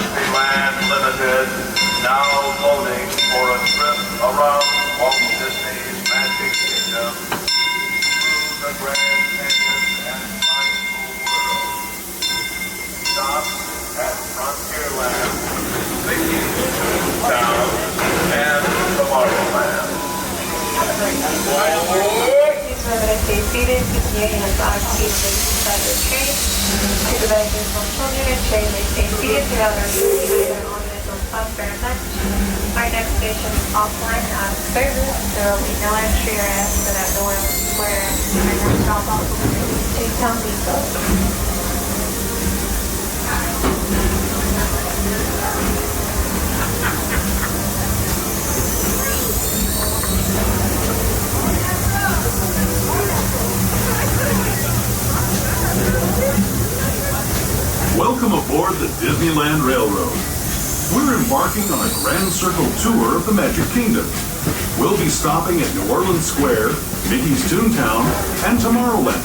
Disneyland Limited, now loading for a trip around Walt Disney's Magic Kingdom through the Grand Canyon and Triangle World. Stop at Frontierland, Mickey's Town, and Tomorrowland. Stay seated, begin and back seat inside the train. Supervisors will children and train may stay seated throughout our journey either on this or club fair lunch. Our next station is offline out of service. There will be no entry or exit at Noel Square. Our next stop off will be Town Depot. Welcome aboard the Disneyland Railroad. We're embarking on a Grand Circle tour of the Magic Kingdom. We'll be stopping at New Orleans Square, Mickey's Toontown, and Tomorrowland.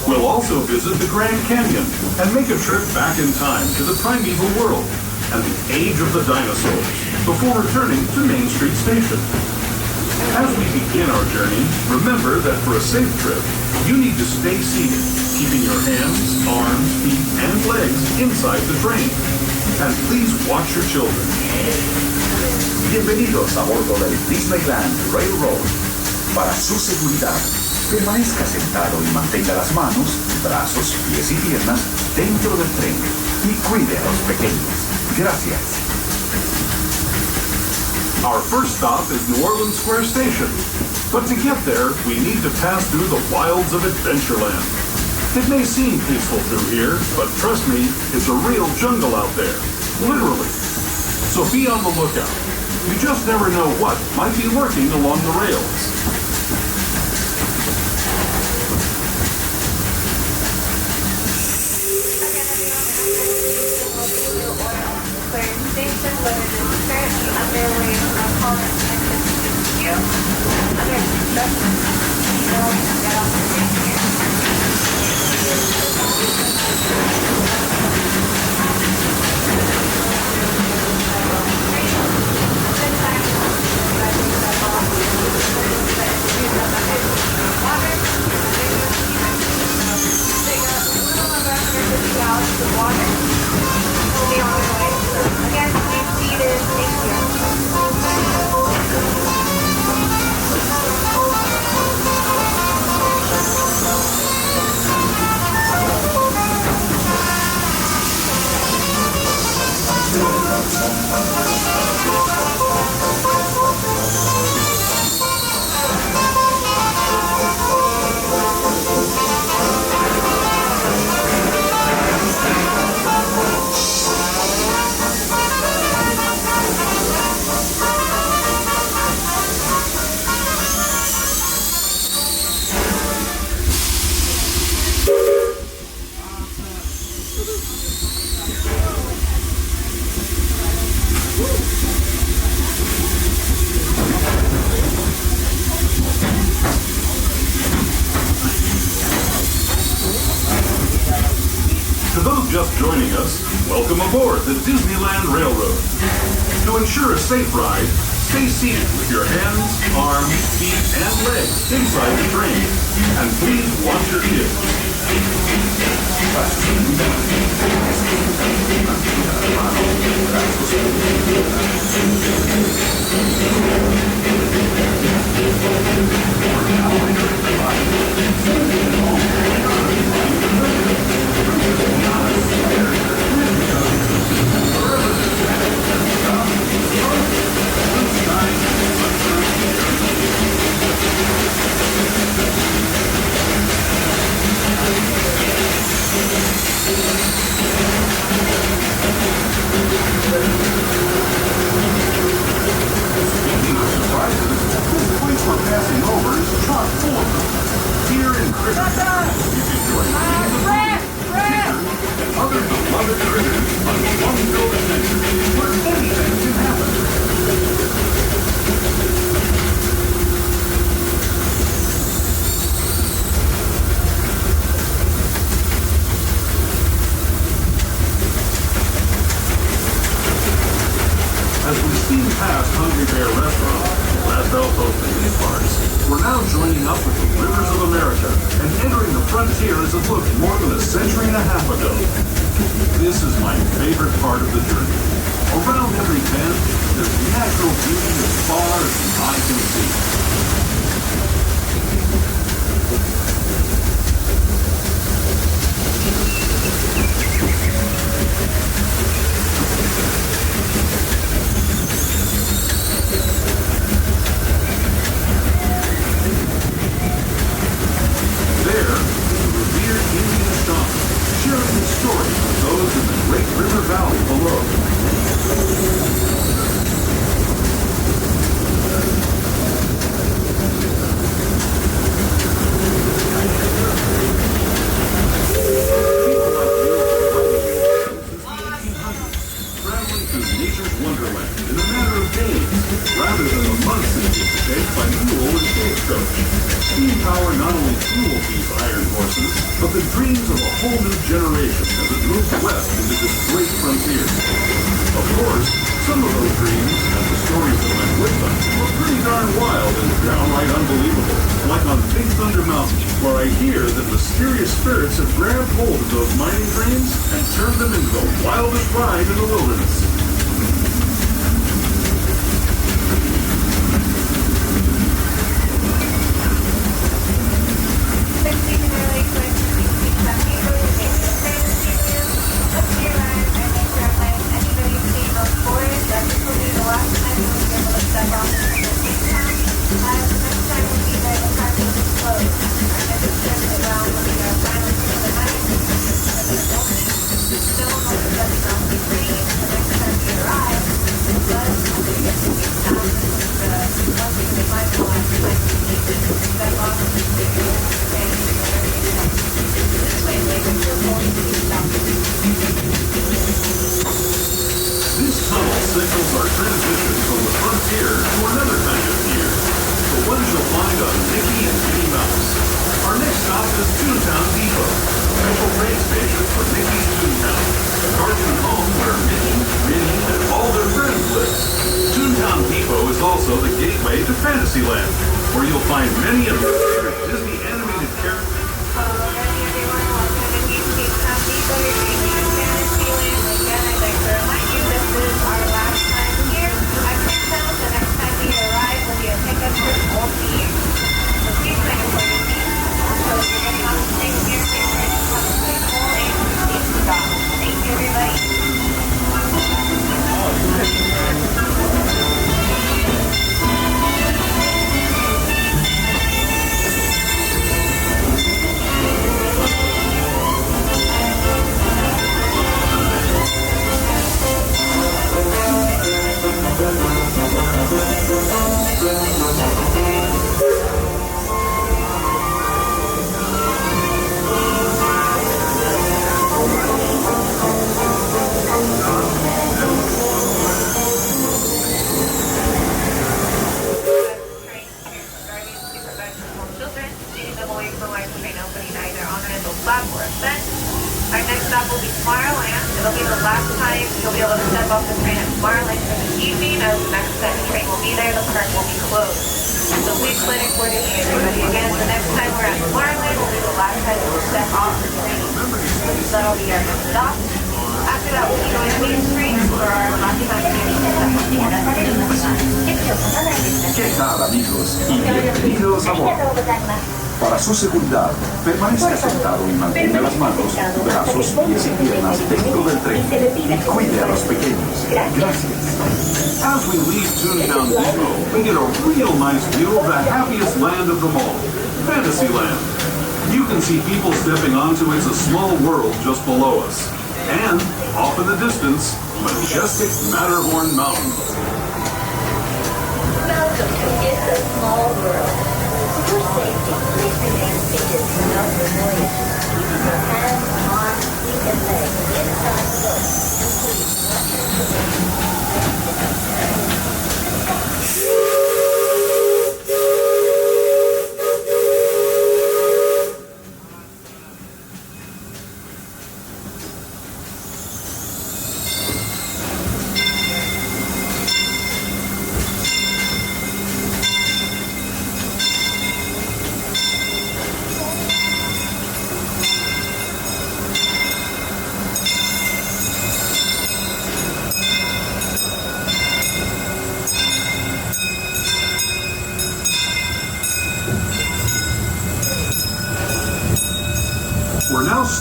We'll also visit the Grand Canyon and make a trip back in time to the primeval world and the age of the dinosaurs before returning to Main Street Station. As we begin our journey, remember that for a safe trip, you need to stay seated, keeping your hands, arms, feet, and legs inside the train. And please watch your children. Bienvenidos a bordo del Disneyland Railroad. Para su seguridad, permanezca sentado y mantenga las manos, brazos, pies y piernas dentro del tren y cuide a los pequeños. Gracias. Our first stop is New Orleans Square Station. But to get there, we need to pass through the wilds of Adventureland. It may seem peaceful through here, but trust me, it's a real jungle out there. Literally. So be on the lookout. You just never know what might be lurking along the rails. Station, but it is currently underway for calling and queue. Under construction, get off the train Just joining us, welcome aboard the Disneyland Railroad. To ensure a safe ride, stay seated with your hands, arms, feet, and legs inside the train. And please watch your kids. Steam past Hungry Bear Restaurant, last outpost in these parts, we're now joining up with the Rivers of America and entering the frontier as it looked more than a century and a half ago. This is my favorite part of the journey. Around every bend, there's natural beauty as far as the eye can see. There, the revered Indian shaman, sharing his stories with those in the Great River Valley below. Traveling through nature's wonderland in a matter of days, rather than the months it used to take by mule and stagecoach. Steam power not only fueled these iron horses, but the dreams of a whole new generation as it moved west into this great frontier. Of course, some of those dreams, and the stories that went with them, were pretty darn wild and downright unbelievable. Like on Big Thunder Mountain, where I hear that mysterious spirits have grabbed hold of those mining trains and turned them into the wildest ride in the wilderness. This tunnel signals our transition from the frontier to another kind of gear, the ones you'll find on Mickey and Minnie Mouse. Our next stop is Toontown Depot, a special train station for Mickey's Toontown, a cartoon home where Mickey, Minnie, and all their friends live. Toontown Depot is also the gateway to Fantasyland, where you'll find many of your favorite Disney animated characters. Hello everyone, welcome to Geekscape Town Depot, your Disney Fantasyland. Again, I'd like to remind you this is our last time here. I can tell the next time we arrive will be a pickup trip all year. So please plan for your seats. Also, if you're getting on the train here, make sure you come to the full and seat stop. Thank you everybody. Our next stop will be Tomorrowland. It'll be the last time you'll be able to step off the train at Tomorrowland for the evening, as the next time the train will be there, the park will be closed. So please plan accordingly, everybody. Again, the next time we're at Tomorrowland will be the last time we'll step off the train. So that'll be our next stop. After that, we'll be going to Main Street for our last time here to step off the train. ¿Qué tal, amigos? Y bienvenidos a bordo. Para su seguridad, permanezca sentado y mantenga las manos, brazos, pies y piernas dentro del tren y cuide a los pequeños. Gracias. As we leave Toontown Depot, we get a real nice view of the happiest land of them all, Fantasyland. You can see people stepping onto It's a Small World just below us. And, off in the distance, majestic Matterhorn Mountain. Welcome to It's a Small World. For your safety, please remain seated throughout your voyage. Keep your hands, arms, feet, and legs inside the boat. And please watch your position.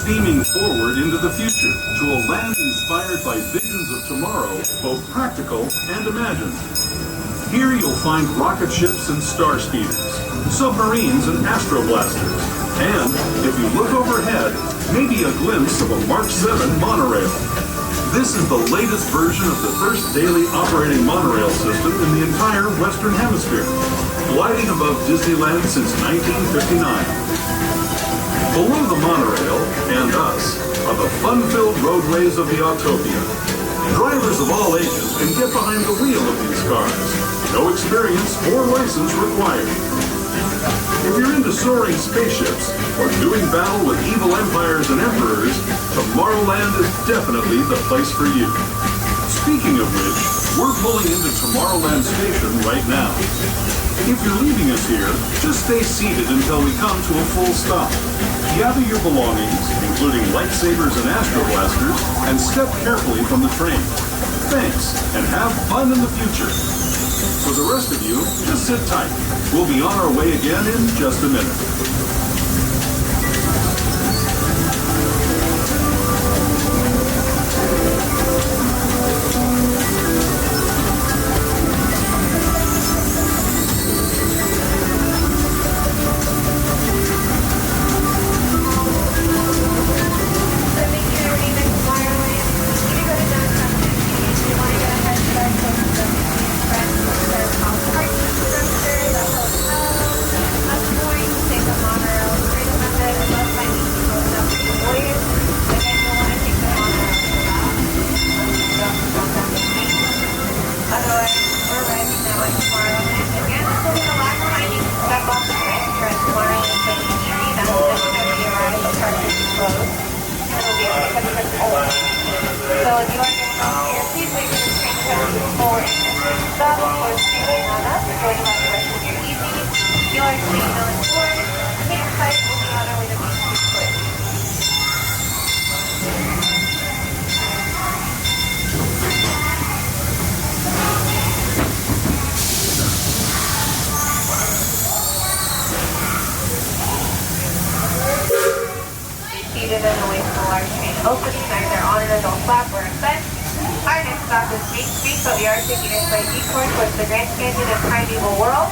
steaming forward into the future to a land inspired by visions of tomorrow, both practical and imagined. Here you'll find rocket ships and star speeders, submarines and astroblasters, and, if you look overhead, maybe a glimpse of a Mark 7 monorail. This is the latest version of the first daily operating monorail system in the entire Western Hemisphere, gliding above Disneyland since 1959. Below the monorail, and us, are the fun-filled roadways of the Autopia. Drivers of all ages can get behind the wheel of these cars. No experience or license required. If you're into soaring spaceships or doing battle with evil empires and emperors, Tomorrowland is definitely the place for you. Speaking of which, we're pulling into Tomorrowland Station right now. If you're leaving us here, just stay seated until we come to a full stop. Gather your belongings, including lightsabers and astroblasters, and step carefully from the train. Thanks, and have fun in the future. For the rest of you, just sit tight. We'll be on our way again in just a minute. Opening either on an adult flap or a set. Our next stop is Main Street, so we are taking a slight detour towards the Grand Canyon and Primeval World.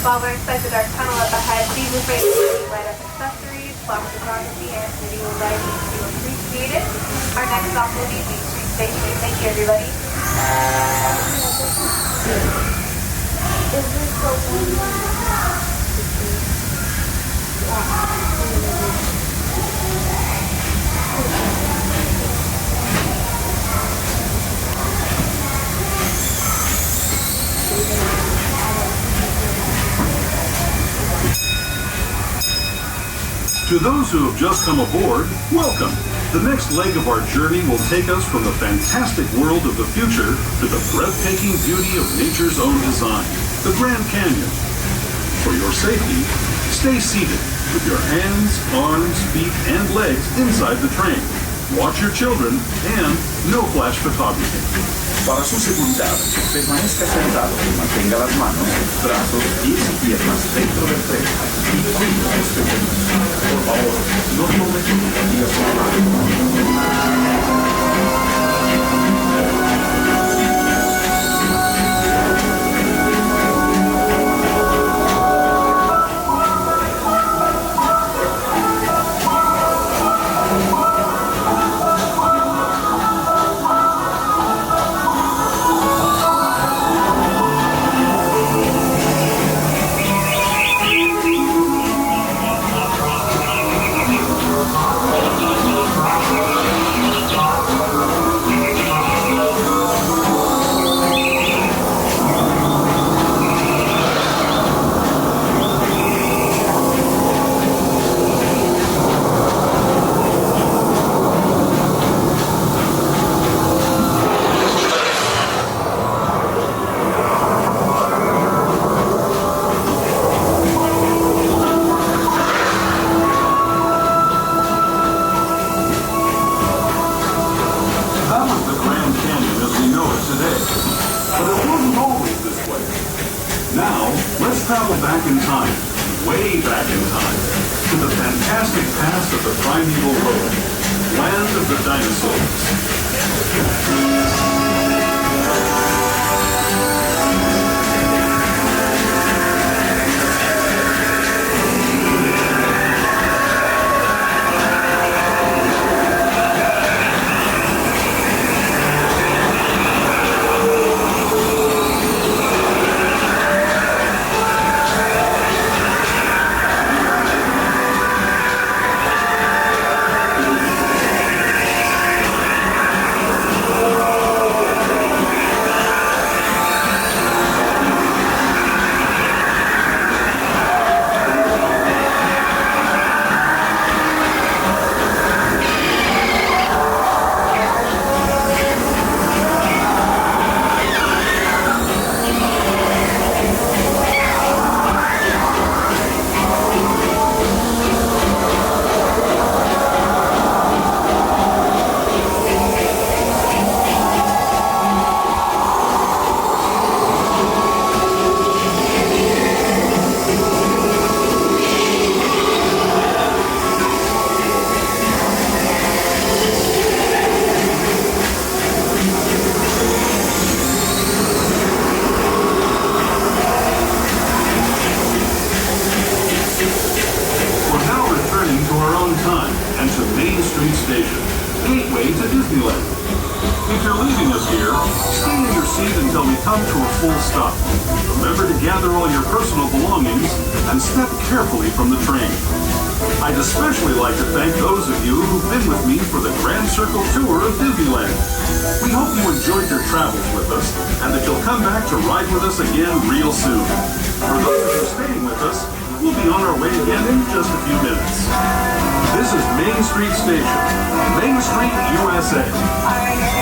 While we're inside the dark tunnel up ahead, please refrain from light up accessories, flower photography, and video lighting to be appreciated. Our next stop will be Main Street Station. Thank you, everybody. Is this the one? To those who have just come aboard, welcome. The next leg of our journey will take us from the fantastic world of the future to the breathtaking beauty of nature's own design, the Grand Canyon. For your safety, stay seated with your hands, arms, feet, and legs inside the train. Watch your children and no flash photography. Para su seguridad, permanezca sentado y mantenga las manos, brazos, pies y piernas dentro del tren y cuide a los pequeños. Por favor, no tome fotografías con la mano. Travel back in time, way back in time, to the fantastic past of the Primeval Road. Land of the Dinosaurs. Gateway to Disneyland. If you're leaving us here, stay in your seat until we come to a full stop. Remember to gather all your personal belongings and step carefully from the train. I'd especially like to thank those of you who've been with me for the Grand Circle Tour of Disneyland. We hope you enjoyed your travels with us and that you'll come back to ride with us again real soon. For those of you staying with us, we'll be on our way again in just a few minutes. This is Main Street Station, Main Street, USA.